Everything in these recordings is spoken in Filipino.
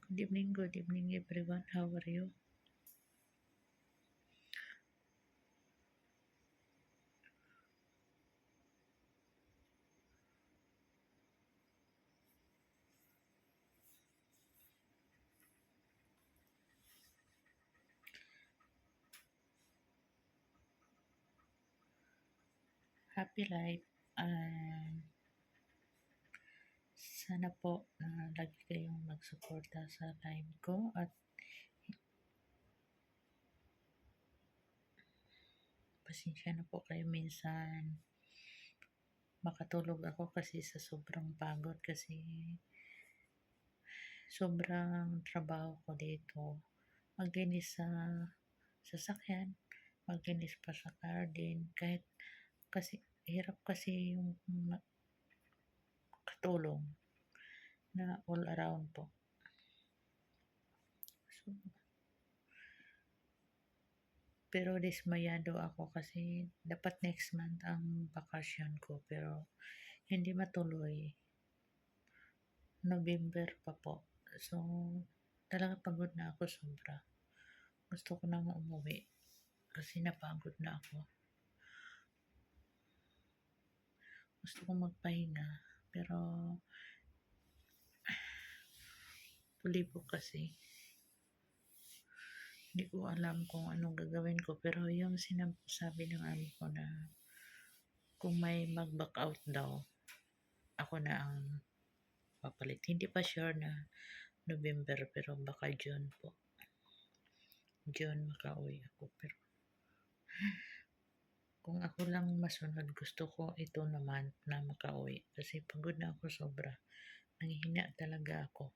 Good evening everyone. How are you? Happy life. Sana po na lagi kayong magsuporta sa live ko at pasensya na po kayo minsan makatulog ako kasi sa sobrang pagod kasi sobrang trabaho ko dito. Maglinis sa sasakyan, maglinis pa sa garden, kahit kasi hirap kasi yung katulong na all around po. So, pero dismayado ako kasi dapat next month ang bakasyon ko pero hindi matuloy. November pa po. So, talaga pagod na ako sobra. Gusto ko nang umuwi kasi napagod na ako. Gusto ko magpahinga pero huli po kasi hindi ko alam kung anong gagawin ko pero yung sinasabi ng amo ko na kung may mag-back out daw ako na ang papalit. Hindi pa sure na November pero baka June po. June makauwi ako pero kung ako lang masunod gusto ko ito naman na makauwi kasi pagod na ako sobra. Nanghihina talaga ako.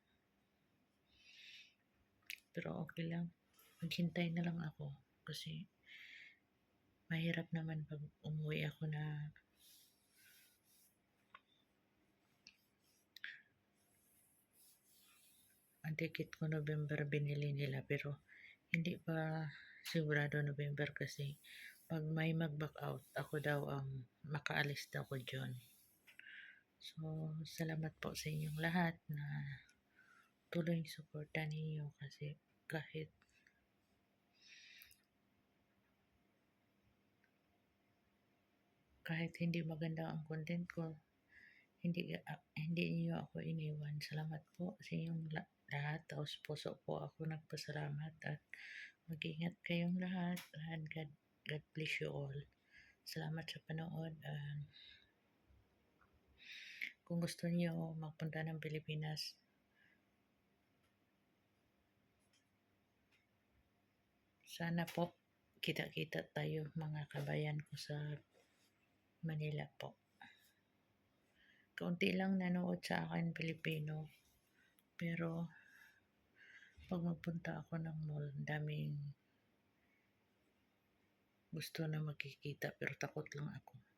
Pero okay lang. Maghintay na lang ako kasi mahirap naman pag umuwi ako na ang ticket ko November binili nila pero hindi pa sigurado November kasi pag may mag-back out ako daw ang makaalis daw ko June. So, salamat po sa inyong lahat na tuloy suporta ninyo kasi kahit hindi maganda ang content ko, hindi niyo ako iniwan. Salamat po sa inyong lahat. Taos puso po ako nagpasalamat at mag-ingat kayong lahat and God bless you all. Salamat sa panood. Kung gusto niyo magpunta ng Pilipinas, sana po kita-kita tayo mga kabayan ko sa Manila po. Kaunti lang nanood sa akin Pilipino pero pag magpunta ako ng mall, daming gusto na makikita pero takot lang ako.